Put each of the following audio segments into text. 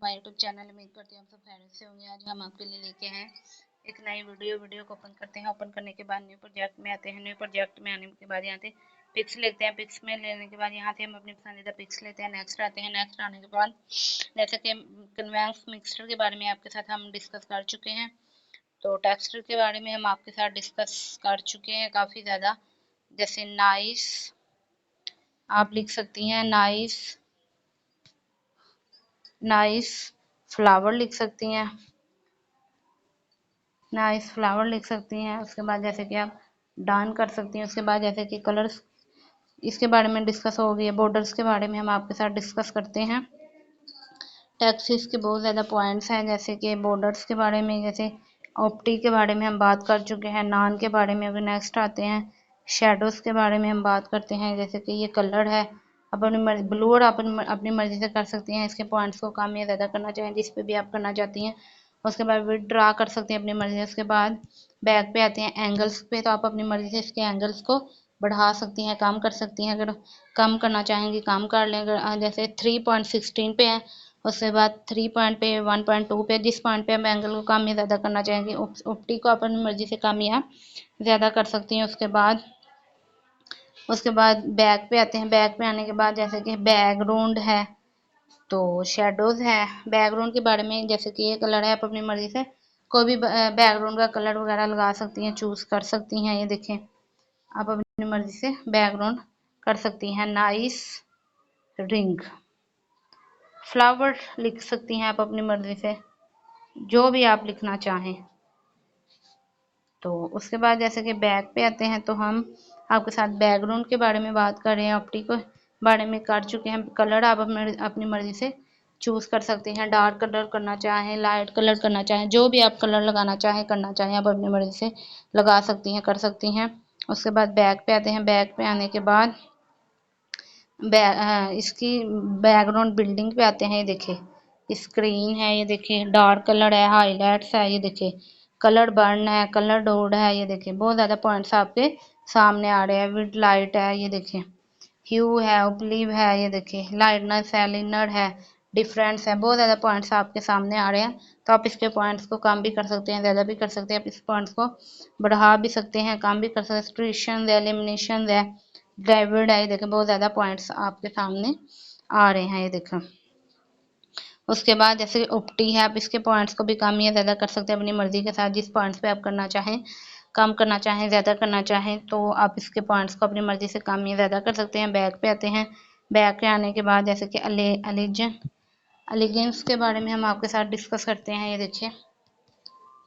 हमारे YouTube channel. उम्मीद करती हूँ आप सब खैरियत से होंगे। आज हम आपके लिए लेके हैं एक नई वीडियो को ओपन करते हैं। ओपन करने के बाद न्यू प्रोजेक्ट में आते हैं। न्यू प्रोजेक्ट में आने के बाद यहाँ से पिक्स लेते हैं। पिक्स में लेने के बाद यहाँ से हम अपनी पसंदीदा पिक्स लेते हैं। नेक्स्ट आते हैं। नेक्स्ट आने के बाद जैसे कि कन्वेंस मिक्सचर के बारे में आपके साथ हम डिस्कस कर चुके हैं, तो टेक्सचर के बारे में हम आपके साथ डिस्कस कर चुके हैं काफ़ी ज़्यादा। जैसे नाइस आप लिख सकती हैं, नाइस फ्लावर लिख सकती हैं, नाइस फ्लावर लिख सकती हैं। उसके बाद जैसे कि आप डन कर सकती हैं। उसके बाद जैसे कि कलर्स इसके बारे में डिस्कस हो गई है। बॉर्डर्स के बारे में हम आपके साथ डिस्कस करते हैं। टेक्स्ट के बहुत ज़्यादा पॉइंट्स हैं, जैसे कि बॉर्डर्स के बारे में, जैसे ऑप्टी के बारे में हम बात कर चुके हैं, नान के बारे में। अभी नेक्स्ट आते हैं शेडोज़ के बारे में हम बात करते हैं। जैसे कि ये कलर है, आप अपनी मर्जी ब्लू और अपनी मर्जी से कर सकती हैं। इसके पॉइंट्स को कम या ज़्यादा करना चाहें, जिस पे भी आप करना चाहती हैं। उसके बाद विड्थ ड्रा कर सकती हैं अपनी मर्जी से। उसके बाद बैक पे आते हैं एंगल्स पे, तो आप अपनी मर्जी से इसके एंगल्स को बढ़ा सकती हैं, कम कर सकती हैं। अगर कम करना चाहेंगी कम कर लें। अगर जैसे 3.16 पे है, उसके बाद 3 पॉइंट पे, 1.2 पे, जिस पॉइंट पे हम एंगल को कम या ज़्यादा करना चाहेंगे, ऑप्टी को अपनी मर्जी से कम या ज़्यादा कर सकती हैं। उसके बाद बैक पे आते हैं। बैक पे आने के बाद जैसे कि बैकग्राउंड है, तो शेडोज़ है। बैकग्राउंड के बारे में जैसे कि ये कलर है, आप अपनी मर्जी से कोई भी बैकग्राउंड का कलर वगैरह लगा सकती हैं, चूज़ कर सकती हैं। ये देखें, आप अपनी मर्जी से बैकग्राउंड कर सकती हैं। नाइस रिंग फ्लावर लिख सकती हैं आप अपनी मर्जी से, जो भी आप लिखना चाहें। तो उसके बाद जैसे कि बैक पे आते हैं, तो हम आपके साथ बैकग्राउंड के बारे में बात कर रहे हैं, ऑप्टिक के बारे में कर चुके हैं। कलर आप अपनी मर्जी से चूज़ कर सकते हैं। डार्क कलर करना चाहें, लाइट कलर करना चाहें, जो भी आप कलर लगाना चाहें करना चाहें, आप अपनी मर्जी से लगा सकती हैं, कर सकती हैं। उसके बाद बैक पे आते हैं। बैक पे आने के बाद इसकी बैकग्राउंड बिल्डिंग पे आते हैं। ये देखिए स्क्रीन है, ये देखिए डार्क कलर है, हाईलाइट्स है, ये देखिए कलर बर्न है, कलर डोड है। ये देखिए बहुत ज़्यादा पॉइंट्स आपके सामने आ रहे हैं। विद लाइट है, ये देखिए ह्यू है, ओब्लिव है, ये देखिए लाइटनेस है, लिनर है, डिफरेंस है। बहुत ज़्यादा पॉइंट्स आपके सामने आ रहे हैं, तो आप इसके पॉइंट्स को कम भी कर सकते हैं, ज़्यादा भी कर सकते हैं। आप इस पॉइंट्स को बढ़ा भी सकते हैं, कम भी कर सकते हैं। स्ट्रिशन है, एलिमिनेशन है, ड्राइवर्ड है, ये देखें बहुत ज़्यादा पॉइंट्स आपके सामने आ रहे हैं। ये देखें उसके बाद जैसे ऑप्टी है, आप इसके पॉइंट्स को भी कम या ज़्यादा कर सकते हैं अपनी मर्जी के साथ। जिस पॉइंट्स पे आप करना चाहें, कम करना चाहें, ज़्यादा करना चाहें, तो आप इसके पॉइंट्स को अपनी मर्जी से कम या ज़्यादा कर सकते हैं। बैक पे आते हैं। बैक पे आने के बाद जैसे कि एलिगेंस के बारे में हम आपके साथ डिस्कस करते हैं। ये देखिए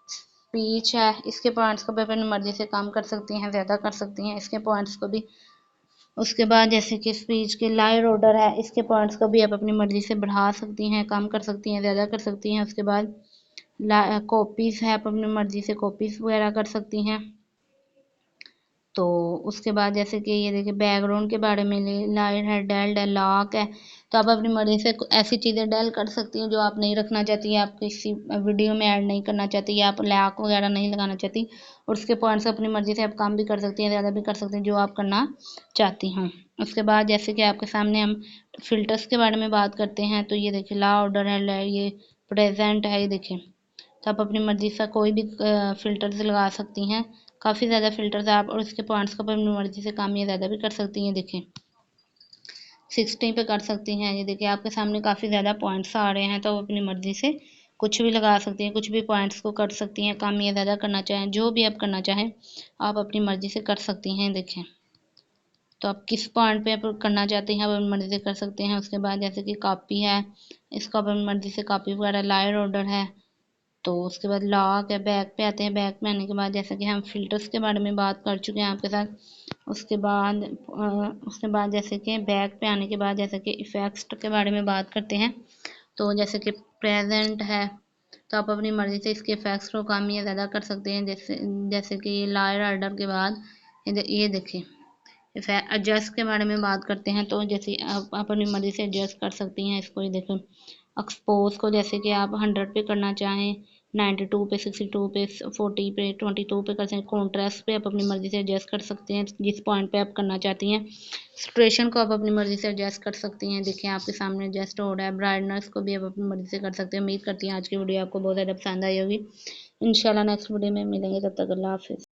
स्पीच है, इसके पॉइंट्स को भी अपनी मर्जी से कम कर सकती हैं, ज़्यादा कर सकती हैं इसके पॉइंट्स को भी। उसके बाद जैसे कि स्पीच के लाइट ऑर्डर है, इसके पॉइंट्स को भी आप अपनी मर्जी से बढ़ा सकती हैं, कम कर सकती हैं, ज़्यादा कर सकती हैं। उसके बाद कॉपीज़ है, आप अपनी मर्जी से कॉपीज़ वगैरह कर सकती हैं। तो उसके बाद जैसे कि ये देखिए बैकग्राउंड के बारे में, लाइट है, डेल्ड है, लॉक है, तो आप अपनी मर्जी से ऐसी चीज़ें डेल कर सकती हैं जो आप नहीं रखना चाहती, आप किसी वीडियो में ऐड नहीं करना चाहती, या आप लॉक वगैरह नहीं लगाना चाहती। और उसके पॉइंट्स अपनी मर्जी से आप कम भी कर सकती हैं, ज़्यादा भी कर सकती हैं, जो आप करना चाहती हूँ। उसके बाद जैसे कि आपके सामने हम फ़िल्टर्स के बारे में बात करते हैं, तो ये देखिए ला ऑर्डर है, ये प्रेजेंट है, ये देखिए, तो आप अपनी मर्जी से कोई भी फ़िल्टर्स लगा सकती हैं। काफ़ी ज़्यादा फ़िल्टर्स आप और इसके पॉइंट्स को अपनी मर्जी से कम या ज़्यादा भी कर सकती हैं। देखिए 60 पे कर सकती हैं। ये देखिए आपके सामने काफ़ी ज़्यादा पॉइंट्स आ रहे हैं, तो अपनी मर्जी से कुछ भी लगा सकती हैं, कुछ भी पॉइंट्स को कर सकती हैं, कम या ज़्यादा करना चाहें, जो भी आप करना चाहें आप अपनी मर्जी से कर सकती हैं। देखें तो आप किस पॉइंट पे आप करना चाहते हैं, आप अपनी मर्जी से कर सकते हैं। उसके बाद जैसे कि कॉपी है, इसको आप अपनी मर्जी से कॉपी वगैरह, लाइट ऑर्डर है, तो उसके बाद लॉक है। बैक पे आते हैं। बैक में आने के बाद जैसे कि हम फ़िल्टर्स के बारे में बात कर चुके हैं आपके साथ। उसके बाद जैसे कि बैक पे आने के बाद जैसे कि इफ़ेक्ट्स के बारे में बात करते हैं, तो जैसे कि प्रेजेंट है, तो आप अपनी मर्ज़ी से इसके इफ़ेक्ट्स को कम या ज़्यादा कर सकते हैं। जैसे कि ये लाइट ऑर्डर के बाद ये देखिए एडजस्ट के बारे में बात करते हैं, तो जैसे आप अपनी मर्ज़ी से एडजस्ट कर सकती हैं इसको। ये देखें एक्सपोज को, जैसे कि आप 100 पे करना चाहें, 92 पे, 62 पे, 40 पे, 22 पे कर सकते हैं। कॉन्ट्रास्ट पे आप अपनी मर्ज़ी से एडजस्ट कर सकते हैं, जिस पॉइंट पे आप करना चाहती हैं। सैचुरेशन को आप अपनी मर्ज़ी से एडजस्ट कर सकती हैं। देखिए आपके सामने एडजस्ट हो रहा है। ब्राइटनेस को भी आप अपनी मर्ज़ी से कर सकते हैं। उम्मीद करती हैं आज की वीडियो आपको बहुत ज़्यादा पसंद आई होगी। इंशाल्लाह नेक्स्ट वीडियो में मिलेंगे, तब तक अल्लाह हाफ़िज़।